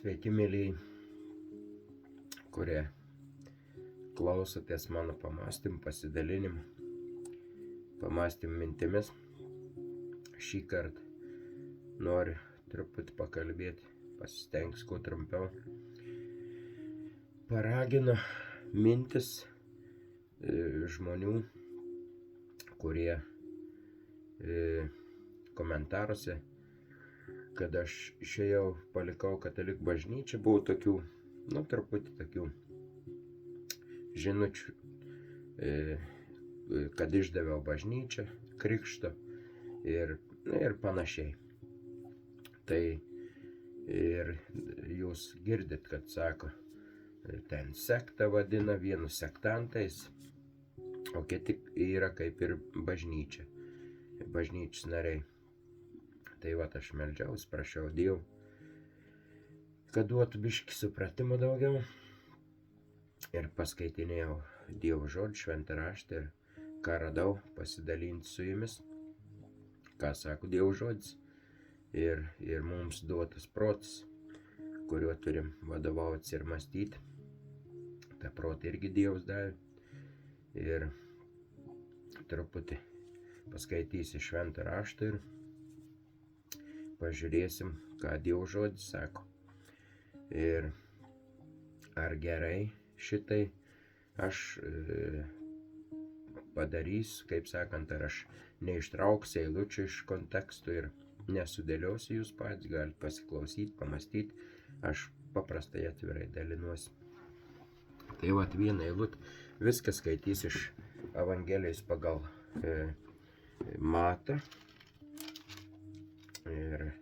Sveiki, mėlyjei, kurie klausotės mano pamąstymų, pasidalinimų, pamąstymų mintimis. Šį kartą noriu truputį pakalbėti, pasistengsiu kuo trumpiau. Paragino mintis žmonių, kurie komentaruose, kad aš išėjau, palikau katalikų bažnyčią, buvo tokių, truputį tokių žinučių, kad išdaviau bažnyčią, krikšto ir panašiai. Tai ir jūs girdit, kad sako, ten sektą vadina, vienus sektantais, o kiti yra kaip ir bažnyčia, bažnyčios nariai. Tai aš meldžiausi, prašiau Dievo, kad duotų biškį supratimo daugiau ir paskaitinėjau Dievo žodį, šventą raštą ir ką radau, pasidalinti su jumis, ką sako Dievo žodis ir mums duotas protas, kuriuo turim vadovautis ir mąstyti. Ta protą irgi Dievas davė ir truputį paskaitysi šventą raštą ir pažiūrėsim, ką Dievo žodis sako. Ir ar gerai šitai aš padarysiu, kaip sakant, ar aš neištrauksiu eilučių iš konteksto ir nesudėliosiu, jūs patys galite pasiklausyti, pamastyti. Aš paprastai atvirai dalinuosi. Tai vieną eilutę, viską skaitysiu iš Evangelijos pagal Matą. Ir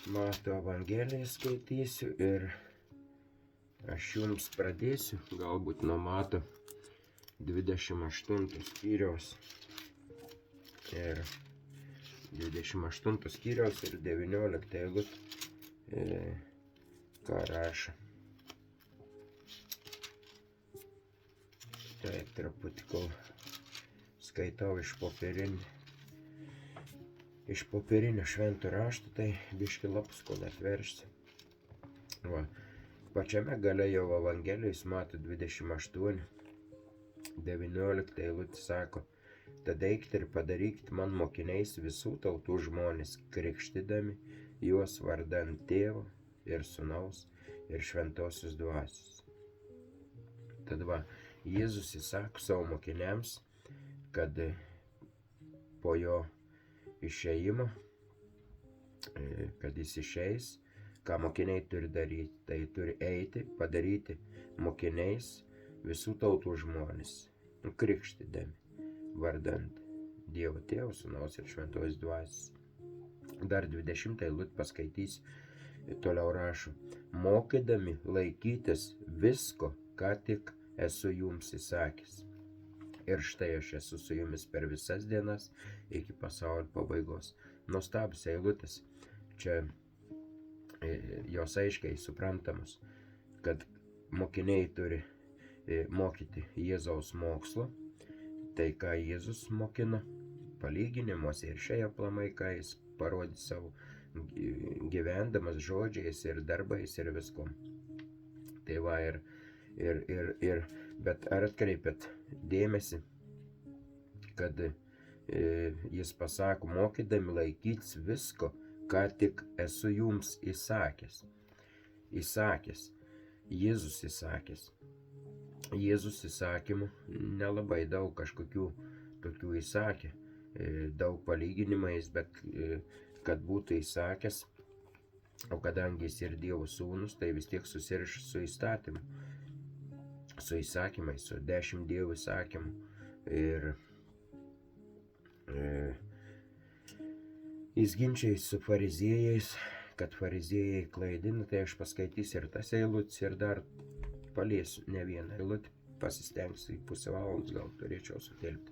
Mato Evangeliją skaitysiu ir aš jums pradėsiu galbūt nuo Mato 28 skyriaus ir 28 skyriaus ir 19 eilutė, ką rašo. Taip, truputį kol skaitau iš popierinio švento rašto, tai biški lapus kol atversti. Pačiame gale jau Evangelijos Mato 28, 19 eilutė sako, tada eikite ir padarykite man mokiniais visų tautų žmonės, krikštydami juos vardan Tėvo ir Sūnaus ir Šventosios Dvasios. Tad Jėzus įsako savo mokiniams, kad po jo išėjimo, kad jis išeis, ką mokiniai turi daryti, tai turi eiti, padaryti mokiniais visų tautų žmonės, krikštydami vardant Dievo Tėvo, Sūnaus ir Šventos Dvasios. Dar 20 eilutę paskaitys, toliau rašo, mokydami laikytis visko, ką tik esu jums įsakęs. Ir štai aš esu su jumis per visas dienas iki pasaulio pabaigos. Nuostabios eilutės, čia jos aiškiai suprantamos, kad mokiniai turi mokyti Jėzaus mokslo, tai ką Jėzus mokino palyginimuose ir šiai aplamai, ką jis parodė savo gyvendamas žodžiais ir darbais ir viskom. Tai bet ar atkreipėt dėmesį, kad jis pasako, mokydami laikytis visko, ką tik esu jums įsakęs. Įsakęs. Jėzus įsakęs. Jėzus įsakymų nelabai daug kažkokių tokių įsakė, daug palyginimais, bet kad būtų įsakęs, o kadangi jis ir Dievo sūnus, tai vis tiek susiriša su įstatymu. Su įsakymais, su 10 Dievo įsakymų. Ir jis ginčiais su fariziejais, kad fariziejai klaidina, tai aš paskaitysiu ir tas eilutės ir dar paliesiu ne vieną eilutę, pasistengsiu į pusę valandos, gal turėčiau sutelkti.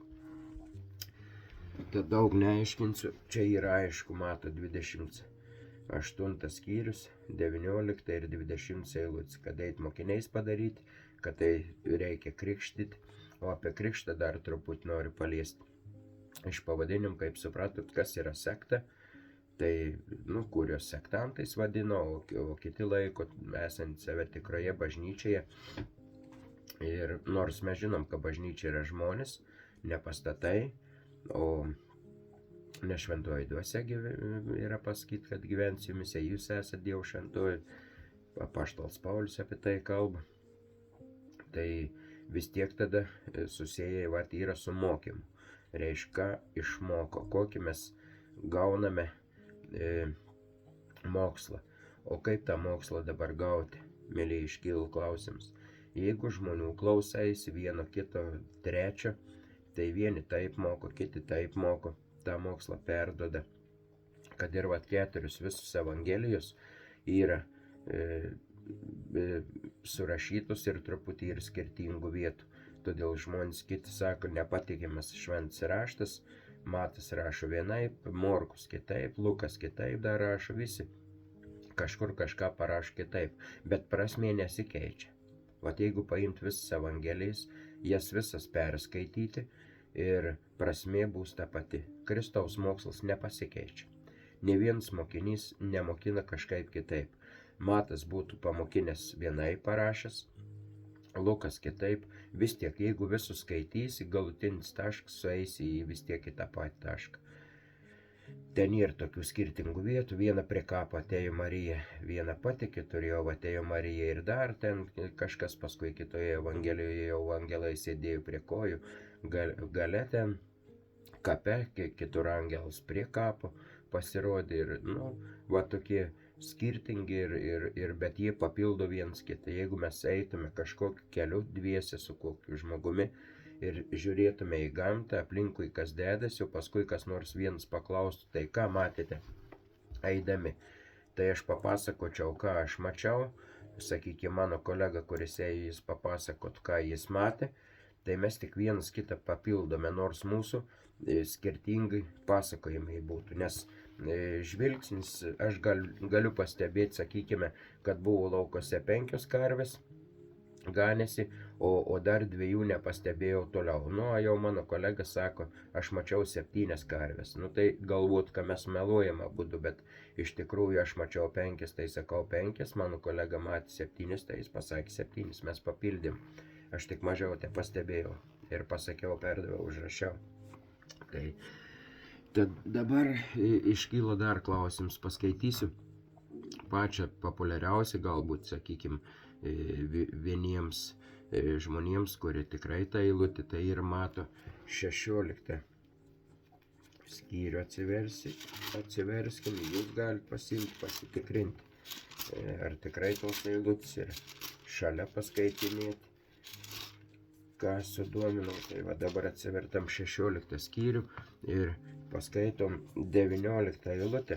Tad daug neaiškinsiu, čia yra aišku, Mato 28 skyrius, 19 ir 20 eilutės, kad eit mokiniais padaryti, kad tai reikia krikštyti, o apie krikštą dar truputį noriu paliesti. Iš pavadinimų, kaip supratot, kas yra sekta, Tai, kurios sektantais vadino, o kiti laiko esant save tikroje bažnyčioje. Ir nors mes žinom, kad bažnyčia yra žmonės, ne pastatai, o ne šventoji dvasia yra pasakyti, kad gyvens jumise, jūs esate Dievo šventoji. Apaštalas Paulius apie tai kalba. Tai vis tiek tada susijęs yra su mokymu. Reiškia, išmoko, kokį mes gauname mokslą. O kaip tą mokslą dabar gauti, mėlyje, iškyla klausimas. Jeigu žmonių klausaisi vieno, kito, trečio, tai vieni taip moko, kiti taip moko, tą mokslą perduoda. Kad ir 4 visus Evangelijos yra surašytus ir truputį ir skirtingų vietų. Todėl žmonės kiti sako, nepatikimas šventas raštas, Matas rašo vienaip, Morkus kitaip, Lukas kitaip dar rašo, visi kažkur kažką parašo kitaip, bet prasmė nesikeičia. Vat jeigu paimt visas Evangelijas, jas visas perskaityti ir prasmė bus ta pati. Kristaus mokslas nepasikeičia. Ne vienas mokinys nemokina kažkaip kitaip. Matas būtų pamokinęs vienaip parašęs, Lukas kitaip, vis tiek, jeigu visus skaitysi, galutinis taškas sueisi į vis tiek į tą patį tašką. Ten yra tokių skirtingų vietų, viena prie kapo atėjo Marija, viena pati, kitur jau atėjo Marija ir dar ten kažkas, paskui kitoje Evangelijoje jau angelai sėdėjo prie kojų, gale ten kape, kitur angelas prie kapo pasirodė ir, tokie skirtingi bet jie papildo viens kitą. Jeigu mes eitume kažkokiu keliu dviese su kokiu žmogumi ir žiūrėtume į gamtą, aplinkui kas dedasi, o paskui kas nors vienas paklaustų, tai ką matėte eidami. Tai aš papasakočiau, ką aš mačiau, sakykime, mano kolega, kuris ėjo, jis papasakot, ką jis matė, tai mes tik vienas kitą papildome, nors mūsų skirtingai pasakojimai būtų, nes žvilgsnis, aš galiu pastebėti, sakykime, kad buvo laukose 5 karvės, ganėsi, o dar 2 nepastebėjau toliau. Jau mano kolega sako, aš mačiau 7 karvės. Tai galbūt, kad mes meluojam abudu, bet iš tikrųjų aš mačiau 5, tai sakau 5, mano kolega matė 7, tai jis pasakė 7, mes papildėm. Aš tik mažiau tai pastebėjau ir pasakiau, perdaviau, užrašiau. Tad dabar iškyla dar klausimus, paskaitysiu pačią populiariausią, galbūt, sakykime, vieniems žmonėms, kurie tikrai tą eilutę, tai ir mato 16 skyrių atsiverskim, jūs galite pasimti, pasitikrinti, ar tikrai tos eilutės ir šalia paskaitinėti, ką sudominau. Tai dabar atsivertam 16 skyrių ir paskaitom 19 eilutę.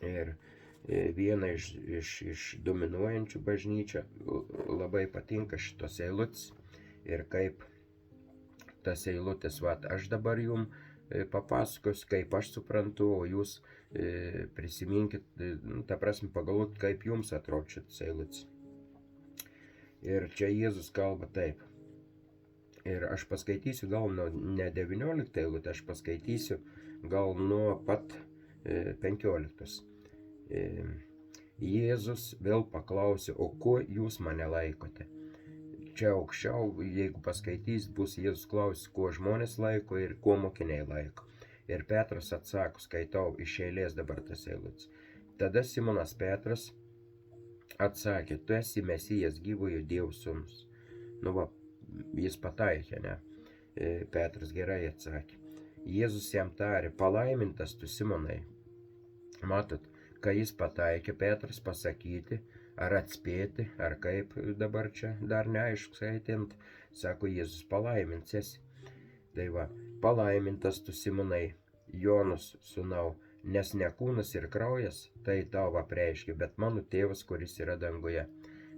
Ir viena iš dominuojančių bažnyčią labai patinka šitos eilutės. Ir kaip tas eilutės, aš dabar jums papasakosiu, kaip aš suprantu, o jūs prisiminkit, ta prasme pagalvot, kaip jums atrodo šitas eilutės. Ir čia Jėzus kalba taip. Ir aš paskaitysiu gal ne 19 eilutę, aš paskaitysiu gal nuo pat 15. Jėzus vėl paklausė, o kuo jūs mane laikote? Čia aukščiau, jeigu paskaitys, bus Jėzus klausė, kuo žmonės laiko ir kuo mokiniai laiko. Ir Petras atsako, skaitau iš eilės dabar tas eilutės. Tada Simonas Petras atsakė, tu esi Mesijas, gyvojo Dievo sūnus. Jis pataikė, ne? Petras gerai atsakė. Jėzus jam tarė, palaimintas tu, Simonai. Matot, kai jis pataikė, Petras pasakyti, ar atspėti, ar kaip dabar čia dar neaišku skaitant, sako Jėzus, palaimins esi. Tai palaimintas tu, Simonai, Jonos sūnau, nes ne kūnas ir kraujas tai tau apreiškė, bet mano tėvas, kuris yra danguje.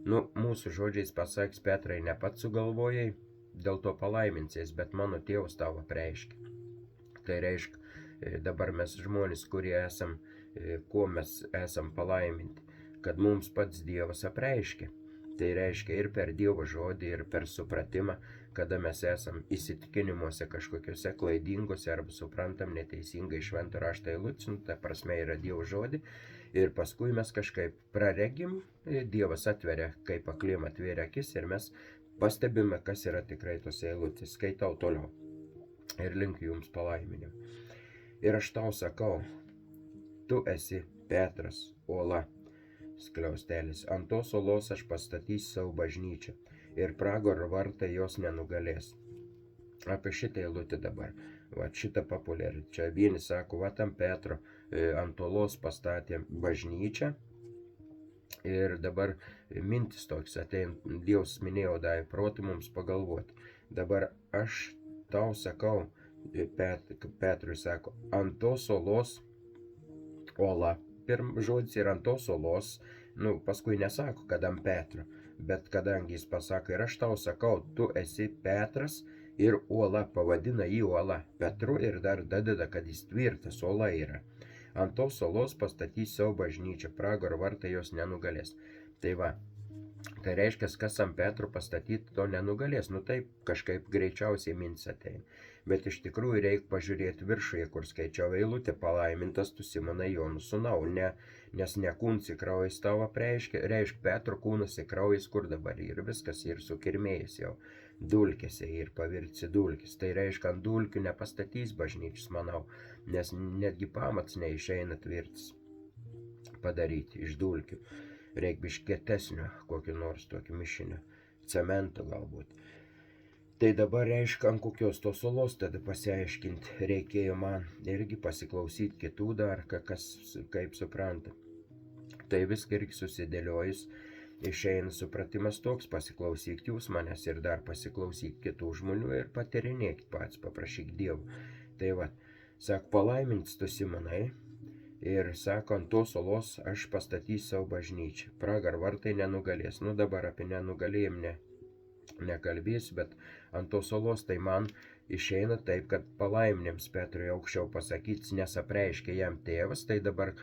Mūsų žodžiais pasakys, Petrai, ne pats sugalvojai, dėl to palaiminsies, bet mano tėvas tau apreiškė. Tai reiškia, dabar mes žmonės, kurie esam, kuo mes esam palaiminti, kad mums pats Dievas apreiškė. Tai reiškia ir per Dievo žodį, ir per supratimą, kada mes esam įsitikinimuose kažkokiuose klaidingose arba suprantam neteisingai švento rašto eilučių, ta prasme yra Dievo žodį, ir paskui mes kažkaip praregim, Dievas atveria, kaip akliem atvėria akis, ir mes pastebime, kas yra tikrai tos eilutės. Skaitau toliau ir linkiu jums palaiminimų. Ir aš tau sakau, tu esi Petras, uola, skliaustelis, ant tos uolos aš pastatysiu savo bažnyčią, ir pragaro vartai jos nenugalės. Apie šitą eilutę dabar, šitą populiarį. Čia vieni sako, ant Petro ant uolos pastatė bažnyčią, ir dabar mintis toks ateina, Dievas minėjo, davė protą mums pagalvoti. Dabar aš tau sakau, Petrui sako, ant tos uolos, uola, pirmas žodis yra ant tos uolos, paskui nesako, kad ant Petro, bet kadangi jis pasako, ir aš tau sakau, tu esi Petras ir uola, pavadina jį uola Petru, ir dar dadeda, kad jis tvirtas, uola yra. Ant tos uolos pastatys savo bažnyčią, pragaro vartai jos nenugalės. Tai va, tai reiškia, kas ant Petro pastatyti, to nenugalės. Taip kažkaip greičiausiai mintis ateina. Bet iš tikrųjų reikia pažiūrėti viršuje, kur skaičiau eilutę, palaimintas tu Simonai Jonų sūnau, nes ne kūnas į kraujas tavo reiškia Petro kūnas į kraujas, kur dabar ir viskas, ir sukirmėjęs jau dulkėse, ir pavirtsi dulkės. Tai reiškia, ant dulkių nepastatys bažnyčios, manau, nes netgi pamats neišeina tvirtas padaryti iš dulkių. Reikia biškietesnio, kokio nors tokio mišinio, cemento galbūt. Tai dabar reiškia, ant kokios tos uolos tada pasiaiškinti reikėjo man, irgi pasiklausyti kitų dar, kas kaip supranta. Tai viską irgi susidėliojus, išeina supratimas toks, pasiklausyk jūs manęs ir dar pasiklausyk kitų žmonių ir patyrinėkit pats, paprašyk Dievo. Tai va, sako, palaimintis tu Simonai, ir sako, ant tos uolos aš pastatysiu savo bažnyčią, pragaro vartai nenugalės. Dabar apie nenugalėjim nekalbėsiu, bet ant tos uolos tai man išeina taip, kad palaiminėms Petrui aukščiau pasakytis, nes apreiškia jam tėvas, tai dabar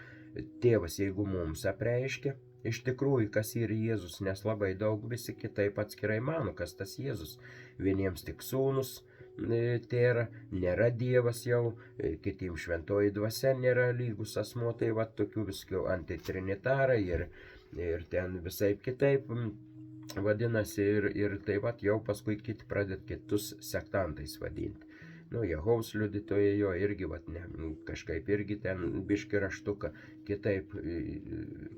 tėvas, jeigu mums apreiškia, iš tikrųjų, kas yra Jėzus, nes labai daug visi kitaip atskirai mano, kas tas Jėzus. Vieniems tik sūnus tėra, nėra Dievas jau, kitiems šventoji dvasia nėra lygus asmuo, tai va tokių viskių antitrinitarai ir ten visaip kitaip vadinasi, ir taip pat jau paskui kiti pradėt kitus sektantais vadinti. Jehovos liudytojai jo irgi, kažkaip irgi ten biški raštuką, kitaip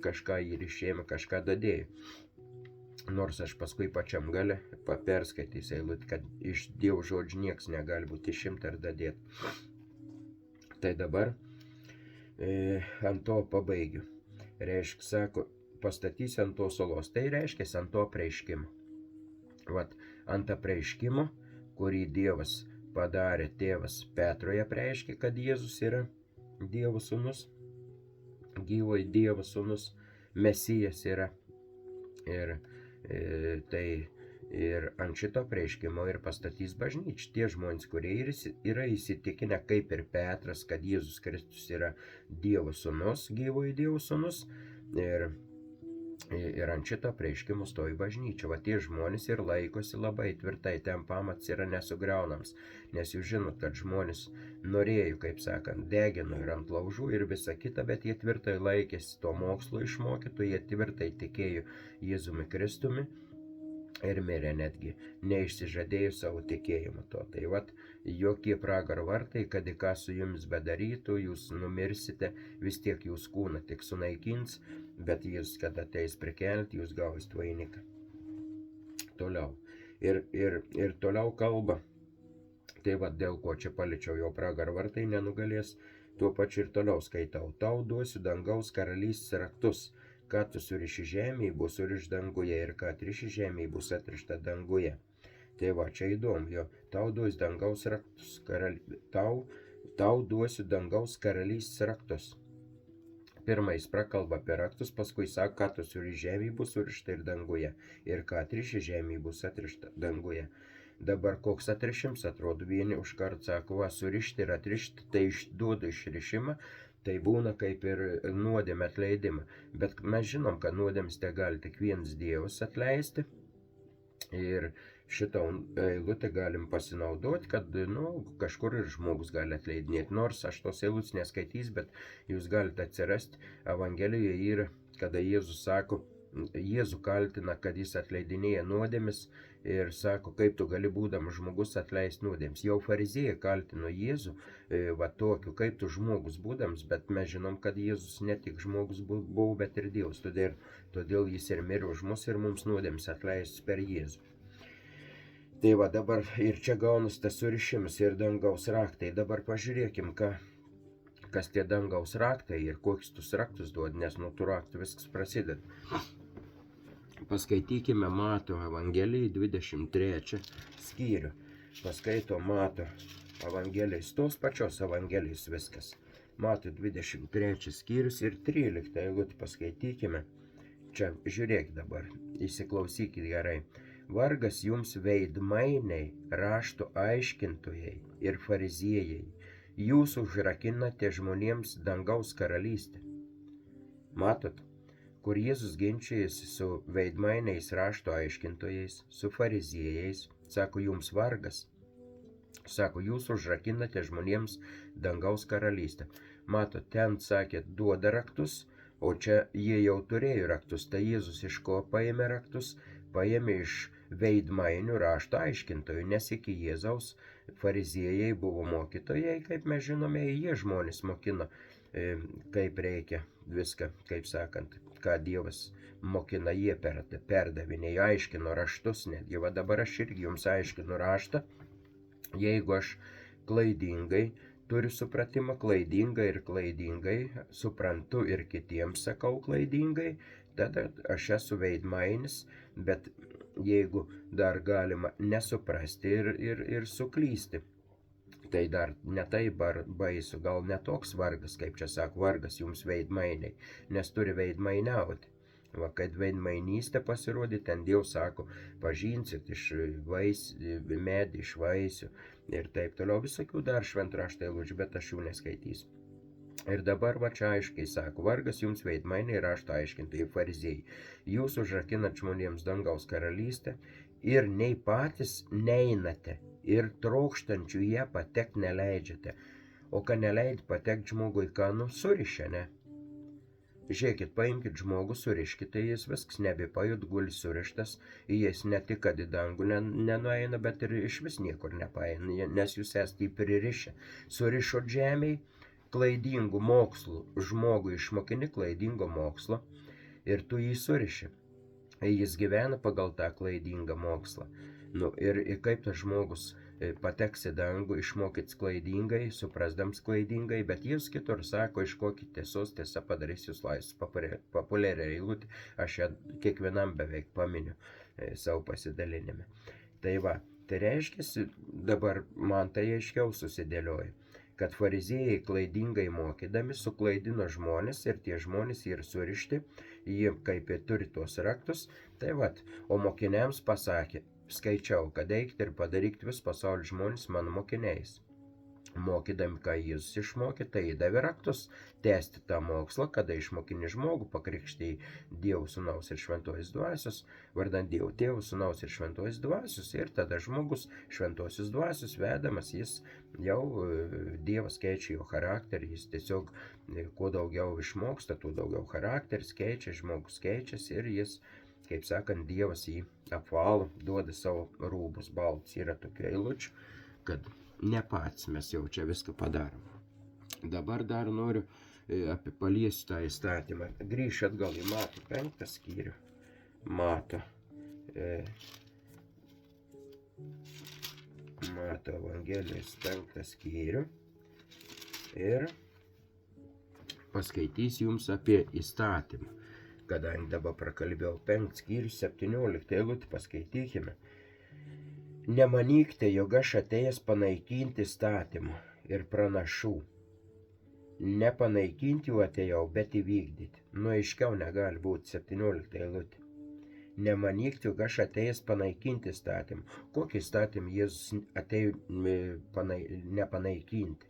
kažką ir išėmė, kažką dadėjo. Nors aš paskui pačiam gale perskaitys eilutę, kad iš Dievo žodžių nieks negali būti išimta ar dadėti. Tai dabar ant to pabaigiu. Reiškia, sako, pastatys ant tos uolos, tai reiškia ant to apreiškimo. Ant apreiškimo, kurį Dievas padarė tėvas Petroje, apreiškė, kad Jėzus yra Dievo sūnus, gyvoji Dievo sūnus, Mesijas yra. Ir ant šito apreiškimo ir pastatys bažnyčią. Tie žmonės, kurie yra įsitikinę, kaip ir Petras, kad Jėzus Kristus yra Dievo sūnus, gyvoji Dievo sūnus, ir ant šito apreiškimo stovi bažnyčia. Tie žmonės ir laikosi labai tvirtai, ten pamats yra nesugriaunams, nes jūs žinot, kad žmonės norėjo, kaip sakant, degino ir ant laužų ir visa kita, bet jie tvirtai laikėsi to mokslo išmokytų, jie tvirtai tikėjo Jėzumi Kristumi ir mirė netgi, neišsižadėjo savo tikėjimo to. Tai jokie pragaro vartai, kad į ką su jumis bedarytų, jūs numirsite, vis tiek jūs kūną tik sunaikins, bet jis, kad ateis prikelti, jūs gausit vainiką. Toliau. Ir toliau kalba. Tai dėl ko čia paliečiau, jo pragaro vartai nenugalės, tuo pačiu ir toliau skaitau. Tau duosiu dangaus karalystės raktus. Ką tu suriši žemėje, bus surišta danguje, ir ką atriši žemėje, bus atrišta danguje. Tai čia įdomu, jo, tau duosiu dangaus raktus, tau duosiu dangaus karalystės raktus. Pirmą jis prakalba apie raktus, paskui sako, ką tu suriši žemėje, bus surišta ir danguje, ir ką atriši žemėje, bus atrišta danguje. Dabar koks atrišims atrodo, vieni užkart sako, surišti ir atrišti, tai duoda išrišimą. Tai būna kaip ir nuodėmė atleidimą. Bet mes žinom, kad nuodėmes te gali tik vienas Dievas atleisti. Ir šitą eilutę galim pasinaudoti, kad, kažkur ir žmogus gali atleidinėti. Nors aš tos eilutės neskaitys, bet jūs galite atsirasti. Evangelijoje yra, kada Jėzus sako, Jėzų kaltina, kad jis atleidinėja nuodėmes ir sako, kaip tu gali būdamas žmogus atleisti nuodėmes. Jau fariziejai kaltino Jėzų, va tokiu, kaip tu žmogus būdamas, bet mes žinom, kad Jėzus ne tik žmogus buvo, bet ir Dievas. Todėl jis ir mirė už mus ir mums nuodėmes atleistis per Jėzų. Tai va dabar ir čia gaunas tas surišimas ir dangaus raktai. Dabar pažiūrėkim, kas tie dangaus raktai ir kokius tus raktus duod, nes nuo tų raktų viskas prasideda. Paskaitykime Mato Evangelijai 23 skyrių. Paskaito Mato Evangelijais, tos pačios Evangelijais viskas. Mato 23 skyrius ir 13 eilutę paskaitykime. Čia žiūrėk dabar, įsiklausykit gerai. Vargas jums veidmainiai, rašto aiškintojai ir fariziejai. Jūs užrakinate žmonėms dangaus karalystę. Matot, kur Jėzus ginčijasi su veidmainiais rašto aiškintojais, su fariziejais, sako, jums vargas. Sako, jūs užrakinate žmonėms dangaus karalystę. Matot, ten sakė, duoda raktus, o čia jie jau turėjo raktus. Tai Jėzus iš ko paėmė raktus? Paėmė iš veidmainių rašto aiškintojų, nes iki Jėzaus fariziejai buvo mokytojai, kaip mes žinome, jie žmonės mokino, kaip reikia viską, kaip sakant, ką Dievas mokina, jie perdavinėjo, aiškino raštus, netgi va dabar aš irgi jums aiškinu raštą, jeigu aš klaidingai turiu supratimą, klaidingai suprantu ir kitiems sakau klaidingai, tada aš esu veidmainis, bet jeigu dar galima nesuprasti ir suklysti, tai dar ne taip baisu, gal ne toks vargas, kaip čia sako, vargas jums veidmainiai, nes turi veidmainiauti. Va, kad veidmainystė pasirodė, ten Dievas sako, pažinsit iš medį, iš vaisių ir taip toliau, visokių dar šventrašto eilučių, bet aš jų neskaitysiu. Ir dabar va čia aiškiai sako, vargas jums veidmainiai, rašto aiškintojai, fariziejai. Jūs užrakinat žmonėms dangaus karalystę ir nei patys neinate ir trokštančių jie patek neleidžiate. O ką neleid patek žmogui, ką surišia, ne? Žiūrėkit, paimkit žmogų, suriškite, jis viskas nebepajut, guli surištas, jis ne tik, kad į dangų nenueina, bet ir iš vis niekur nepaeina, nes jūs esate pririšę. Surišot žemiai klaidingų mokslų, žmogų išmokini klaidingo mokslo ir tu jį suriši. Jis gyvena pagal tą klaidingą mokslą. Ir kaip tas žmogus pateks į dangų, išmokyt klaidingai, suprasdams klaidingai, bet jis kitur sako, iškokit tiesos, tiesa padarys jūs laisvus. Populiarią eilutę, aš ją kiekvienam beveik paminiu savo pasidalinime. Tai va, tai reiškia, dabar man tai aiškiau susidėlioja, kad fariziejai klaidingai mokydami suklaidino žmonės ir tie žmonės yra surišti, jie kaip ir turi tuos raktus, tai va, o mokiniams pasakė, skaičiau, kad eikite ir padarykite vis pasaulio žmonės mano mokiniais. Mokydami, ką Jėzus išmokė, tai davė raktus tęsti tą mokslą, kada išmokini žmogų, pakrikštei Dievo Sūnaus ir Šventojos Dvasios, vardant Dievo Tėvo Sūnaus ir Šventojos Dvasios, ir tada žmogus Šventosios Dvasios vedamas, jis jau Dievas keičia jo charakterį, jis tiesiog kuo daugiau išmoksta, tuo daugiau charakteris keičia, žmogus keičiasi ir jis, kaip sakant, Dievas jį apvalo, duoda savo rūbus baltus. Yra tokių eilučių, kad ne pats mes jau čia viską padarom. Dabar dar noriu apie paliesti tą įstatymą. Grįšiu atgal į Mato 5 skyrių. Mato Evangelijos 5 skyrių. Ir paskaitysiu jums apie įstatymą. Kadangi dabar prakalbėjau 5 skyrių 17 eilutę, paskaitykime. Nemanykite, jog aš atėjęs panaikinti įstatymų ir pranašų. Nepanaikinti jų atėjau, bet įvykdyti. Aiškiau negali būti 17 eilutė. Nemanykite, jog aš atėjęs panaikinti įstatymų. Kokį įstatymą Jėzus atėjo nepanaikinti?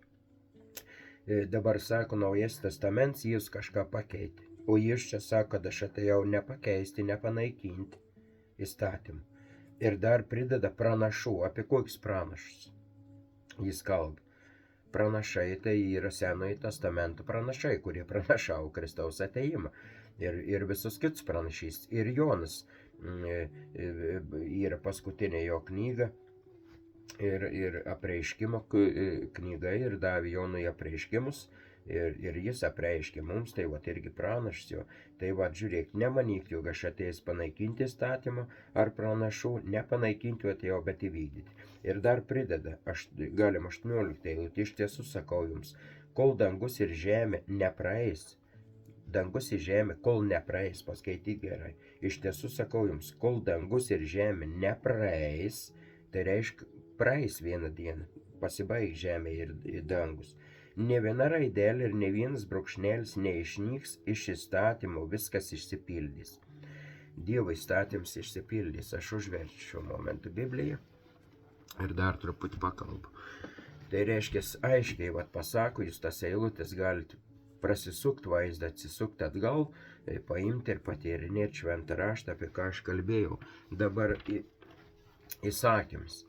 Dabar sako, Naujas testamentas, Jėzus kažką pakeitė. O jis čia sako, kad aš atėjau nepakeisti, nepanaikinti įstatymų. Ir dar prideda pranašų. Apie kokius pranašus jis kalba? Pranašai tai yra Senojo testamento pranašai, kurie pranašavo Kristaus ateimą. Ir visus kitus pranašys. Ir Jonas yra paskutinė jo knyga. Ir apreiškimo knyga ir davė Jonui apreiškimus. Ir jis apreiškė mums, tai vat irgi pranašas jo. Tai vat žiūrėk, nemanyk, jog aš atėjęs panaikinti įstatymą ar pranašų, nepanaikinti atėjau, bet įvykdyti. Ir dar prideda, galim 18 eilutė, iš tiesų sakau jums, kol dangus ir žemė nepraeis, dangus ir žemė, kol nepraeis, paskaityk gerai, iš tiesų sakau jums, kol dangus ir žemė nepraeis, tai reiškia, praeis vieną dieną, pasibaig žemė ir dangus. Ne viena raidelė ir ne vienas brūkšnelis neišnyks iš įstatymų, viskas išsipildys. Dievo įstatymas išsipildys. Aš užverčiu šiuo momentu Bibliją ir dar truputį pakalbu. Tai reiškia, aiškiai pasako, jūs tas eilutės galite prasisukti vaizdą, atsisukti atgal, paimti ir patyrinėti šventą raštą, apie ką aš kalbėjau. Dabar įsakymas.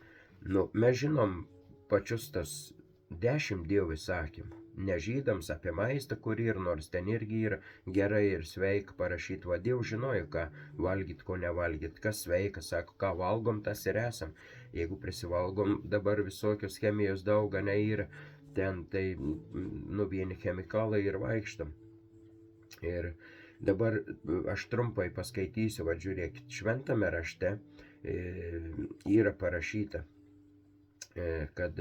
Mes žinom pačius tas 10 Dievo įsakymų. Ne žydams apie maistą, kurį ir nors ten irgi yra gerai ir sveika parašyti, va Dievas žinojo, ką valgyt, ko nevalgyt, kas sveika, sako, ką valgom, tas ir esam. Jeigu prisivalgom dabar visokios chemijos daug, ne yra ten, tai vieni chemikalai ir vaikštam. Ir dabar aš trumpai paskaitysiu, va žiūrėkit, šventame rašte yra parašyta, kad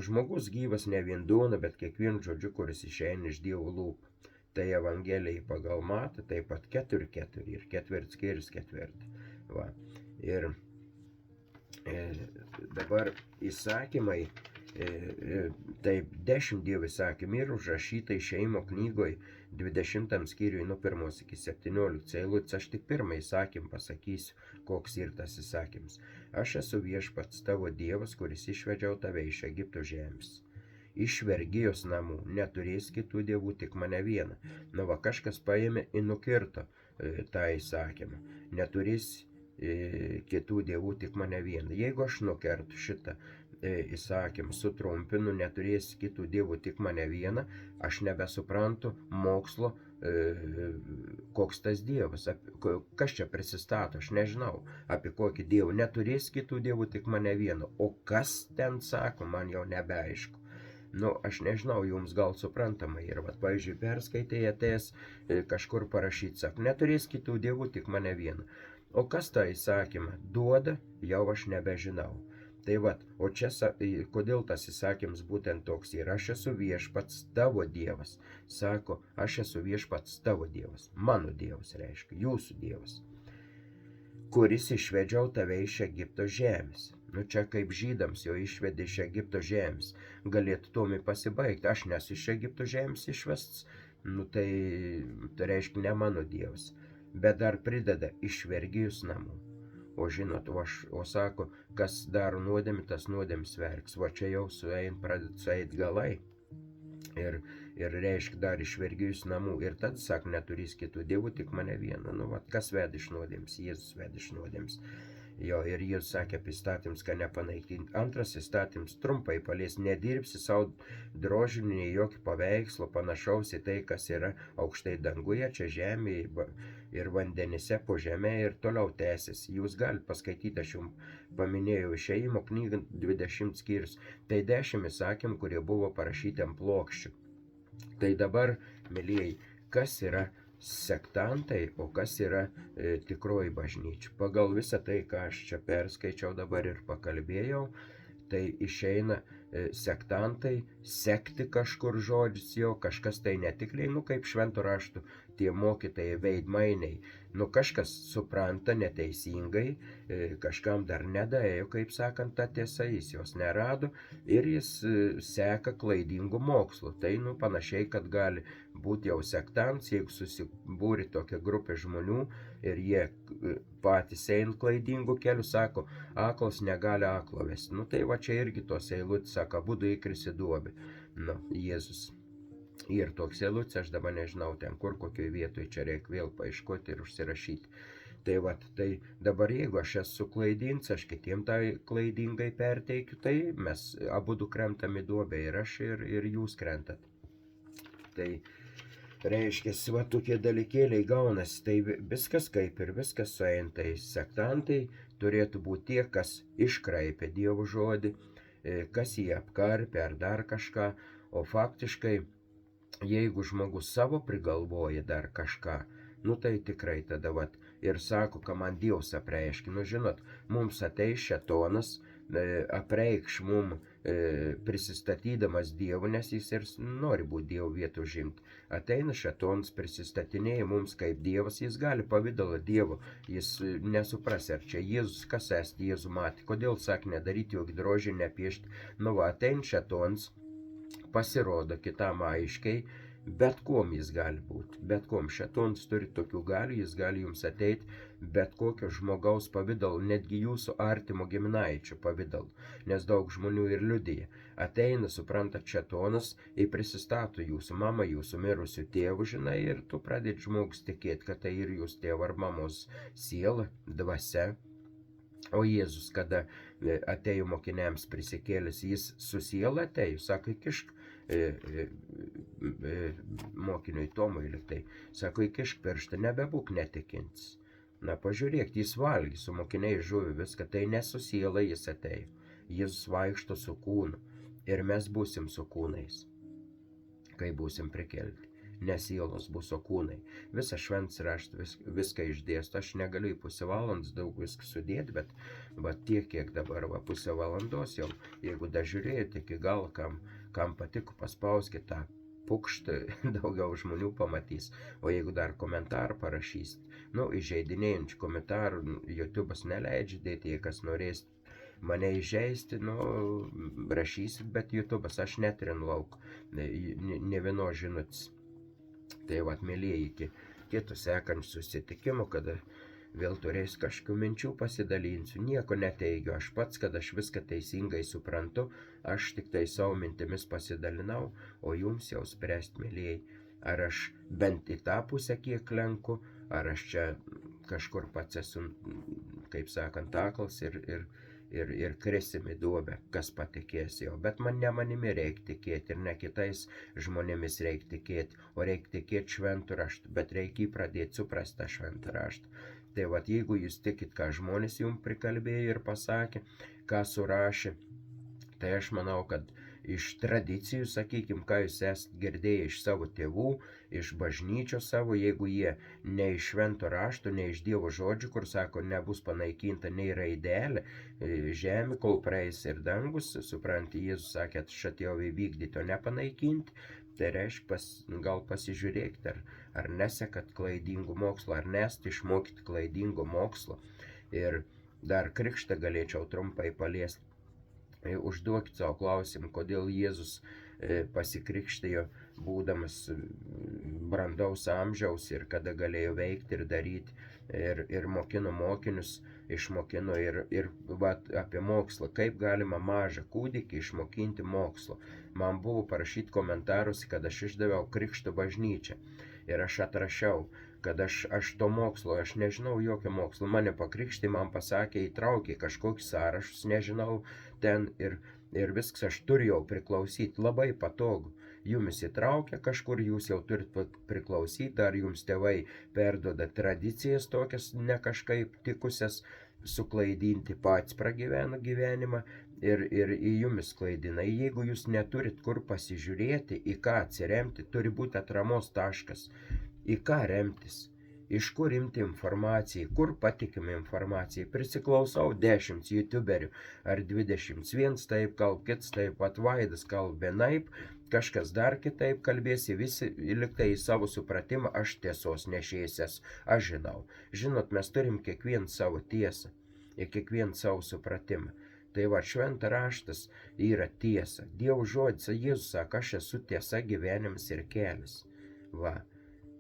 žmogus gyvas ne vien duona, bet kiekvienu žodžiu, kuris išeina iš Dievo lūpų. Tai Evangelijai pagal Matą, taip pat 4:4 ir ketvirtas skyrius 4. Va. Ir dabar įsakymai, taip 10 Dievo įsakymai yra užrašyta Išėjimo knygoje 20 skyriui nuo 1 iki 17 eilutės. Aš tik pirmą įsakymą pasakysiu, koks yra tas įsakymas. Aš esu viešpats tavo Dievas, kuris išvedžiau tave iš Egipto žemės. Iš vergijos namų neturės kitų dievų, tik mane vieną. Va kažkas paėmė ir nukirto tą įsakymą. Neturės kitų dievų, tik mane vieną. Jeigu aš nukertu šitą įsakymą, sutrumpinu, neturės kitų dievų, tik mane vieną, aš nebesuprantu mokslo, koks tas dievas, kas čia prisistato, aš nežinau, apie kokį dievą. Neturės kitų dievų, tik mane vieną. O kas ten sako, man jau nebeaišku. Aš nežinau, jums gal suprantama yra, pavyzdžiui, perskaitai atėjęs kažkur parašyti, sako, neturės kitų dievų, tik mane vieną. O kas tą įsakymą duoda, jau aš nebežinau. Tai o čia, kodėl tas įsakymas būtent toks yra, aš esu viešpats tavo Dievas. Sako, aš esu viešpats tavo Dievas, mano Dievas reiškia, jūsų Dievas, kuris išvedžiau tave iš Egipto žemės. Čia kaip žydams jo išvedė iš Egipto žemės. Galėtų tuomi pasibaigti, aš nesu iš Egipto žemės išvestas, tai reiškia ne mano Dievas. Bet dar prideda iš vergijos namų. O žinot, o sako, kas daro nuodėmę, tas nuodėmės verks. Va čia jau pradeda sueit galai. Ir reiškia dar iš vergijos namų. Ir tada sako, neturės kitų dievų, tik mane vieną. Kas veda iš nuodėmės? Jėzus veda iš nuodėmės. Jo, ir Jėzus sakė apie įstatymus, kad nepanaikinti. Antras įstatymas trumpai palies, nedirbsi savo drožinių, nei jokio paveikslo panašaus į tai, kas yra aukštai danguje, čia žemėje ir vandenyse po žemė ir toliau tęsiasi. Jūs galite paskaityti, aš jums paminėjau Išėjimo knygą 20 skyrius. Tai 10 įsakymų, kurie buvo parašyti ant plokščių. Tai dabar, mielieji, kas yra sektantai, o kas yra tikroji bažnyčia. Pagal visą tai, ką aš čia perskaičiau dabar ir pakalbėjau, tai išeina sektantai sekti kažkur žodžius jo, kažkas tai netikliai, kaip švento rašto tie mokytojai veidmainiai. Kažkas supranta neteisingai, kažkam dar nedaėjo, kaip sakant, ta tiesa, jis jos nerado ir jis seka klaidingų mokslų. Tai panašiai, kad gali būti jau sektants, jeigu susibūri tokia grupė žmonių ir jie patys eina klaidingų kelių, sako, aklas negali aklo vesti. Tai va čia irgi tos eilutės, sako, abudu įkris į duobę. Jėzus. Ir toks eilutės, aš dabar nežinau ten kur, kokioje vietoje, čia reikia vėl paieškoti ir užsirašyti. Tai vat, tai dabar jeigu aš esu klaidintas, aš kitiem tai klaidingai perteikiu, tai mes abudu krentam į duobę, ir aš, ir jūs krentat. Tai reiškia, va tokie dalykėliai gaunasi, tai viskas kaip ir viskas sueina, tai sektantai turėtų būti tie, kas iškraipė Dievo žodį, kas jį apkarpė ar dar kažką, o faktiškai, jeigu žmogus savo prigalvoja dar kažką, nu tai tikrai tada vat ir sako, ką man Dievas apreiškia. Nu žinot, mums ateis šėtonas, apreikš mum prisistatydamas Dievu, nes jis ir nori būti Dievo vietų užimti. Ateina šėtonas, prisistatinėja mums kaip Dievas, jis gali pavydalą Dievo, jis nesupras, ar čia Jėzus, kas esti Jėzų matė, kodėl sak nedaryti jokį drožį, nepiešti. Nu va, ateina šėtonas, pasirodo kitam aiškiai, bet kuom jis gali būti, bet kuom. Šėtonas turi tokių galių, jis gali jums ateiti bet kokio žmogaus pavidalu, netgi jūsų artimo giminaičio pavidalu, nes daug žmonių ir liudija. Ateina, suprantat, šėtonas, ir prisistato jūsų mamą, jūsų mirusių tėvų, žinai, ir tu pradėt žmogus tikėti, kad tai ir jūs tėvo ar mamos siela, dvasia. O Jėzus, kada atėjo mokiniams prisikėlęs, jis su siela atėjo, sako, įkišk mokiniui Tomui liktai, sako, įkišk pirštą, nebebūk netikintis. Na pažiūrėk, jis valgė su mokiniai žuvį viską, tai ne su siela jis atėjo. Jis vaikšto su kūnu ir mes būsim su kūnais, kai būsim prikelti. Ne sielos bus, o kūnai. Visą šventas raštas viską išdėsto. Aš negaliu į pusę valandos daug viską sudėti, bet tiek, kiek dabar, va, pusę valandos jau, jeigu dar žiūrėjote iki galo, kam patiko, paspauskite tą pukštą, daugiau žmonių pamatys. O jeigu dar komentarą parašysit, nu, įžeidinėjančių komentarų, YouTube'as neleidžia dėti, jei kas norės mane įžeisti, nu, rašysit, bet YouTube'as aš netrinu lauk, ne vienos žinutės. Tai vat, mėlyje, iki kitų sekančių susitikimų, kada vėl turės kažkokių minčių, pasidalinsiu. Nieko neteigiu aš pats, kad aš viską teisingai suprantu, aš tik tai savo mintimis pasidalinau, o jums jau spręst, mėlyje, ar aš bent į tą pusę kiek lenku, ar aš čia kažkur pats esu, kaip sakant, aklas ir krisim į duobę, kas patikės jau. Bet ne manimi reikia tikėti ir ne kitais žmonėmis reikia tikėti, o reikia tikėti šventų raštų, bet reikia pradėti suprasti tą šventą raštą. Tai vat, jeigu jūs tikit, ką žmonės jums prikalbėjo ir pasakė, ką surašė, tai aš manau, kad iš tradicijų, sakykime, ką jūs esate girdėję iš savo tėvų, iš bažnyčios savo, jeigu jie ne iš švento rašto, ne iš Dievo žodžių, kur sako, nebus panaikinta nei raidelė, žemė, kol praeis ir dangus, supranti, Jėzus sakė, aš atėjau įvykdyti, o ne panaikinti, tai reiškia, gal pasižiūrėkite, ar nesekat klaidingų mokslo, ar nesate išmokyti klaidingo mokslo. Ir dar krikštą galėčiau trumpai paliesti. Užduokit savo klausimą, kodėl Jėzus pasikrikštijo būdamas brandaus amžiaus ir kada galėjo veikti ir daryti ir mokino mokinius, išmokino ir va, apie mokslą, kaip galima mažą kūdikį išmokinti mokslo. Man buvo parašyti komentarus, kad aš išdaviau krikšto bažnyčią ir aš atrašiau, kad aš to mokslo, aš nežinau jokio mokslo, mane pakrikštė, man pasakė, įtraukė kažkokius sąrašus, nežinau ten ir viskas, aš turėjau priklausyti, labai patogu. Jumis įtraukia kažkur, jūs jau turit priklausyti, ar jums tėvai perduoda tradicijas tokias ne kažkaip tikusias, suklaidinti pats pragyveno gyvenimą ir į jumis klaidina. Jeigu jūs neturit kur pasižiūrėti, į ką atsiremti, turi būti atramos taškas. Į ką remtis, iš kur imti informaciją, kur patikime informaciją. Prisiklausau 10 youtuberių ar 21 taip kalb, kits taip, Vaidas kalb vienaip, kažkas dar kitaip kalbėsi, visi liktai į savo supratimą, aš tiesos nešėsias, aš žinau. Žinot, mes turim kiekvien savo tiesą ir kiekvien savo supratimą. Tai va, šventa raštas yra tiesa. Dievo žodis, Jėzus sako, aš esu tiesa, gyvenimas ir kelias. Va.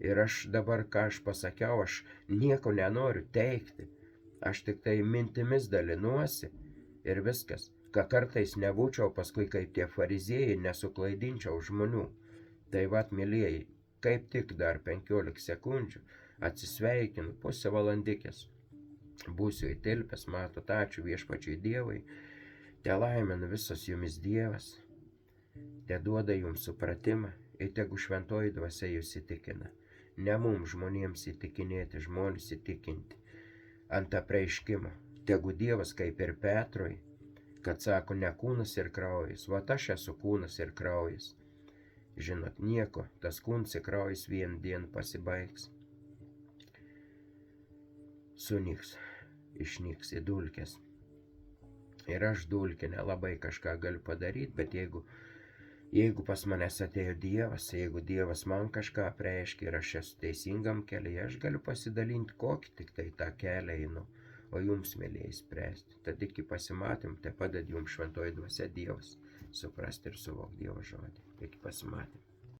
Ir aš dabar, ką aš pasakiau, aš nieko nenoriu teikti. Aš tik tai mintimis dalinuosi ir viskas. Ką kartais nebūčiau paskui kaip tie fariziejai, nesuklaidinčiau žmonių. Tai vat, mylėjai, kaip tik dar 15 sekundžių atsisveikinu, pusę valandikės. būsiu įtilpęs, matot, ačiū viešpačiui Dievui, te laimina visas jumis Dievas, te duoda jums supratimą ir tegu šventoji dvasia jūs įtikina. Ne mums žmonėms įtikinėti, žmonės įtikinti ant apreiškimo. Tegu Dievas kaip ir Petrui, kad sako ne kūnas ir kraujas, vat aš esu kūnas ir kraujas. Žinot, nieko, tas kūnas ir kraujas vieną dieną pasibaigs. Sunyks, išnyks į dulkes. Ir aš dulkė nelabai kažką galiu padaryti, bet jeigu pas manęs atėjo Dievas, jeigu Dievas man kažką apreiškia ir aš esu teisingam kelyje, aš galiu pasidalinti, kokį tik tai tą kelią einu, o jums, mėlyjei, spręsti. Tad iki pasimatym, te padeda jums šventoji dvasia Dievas suprasti ir suvokti Dievo žodį. Iki pasimatym.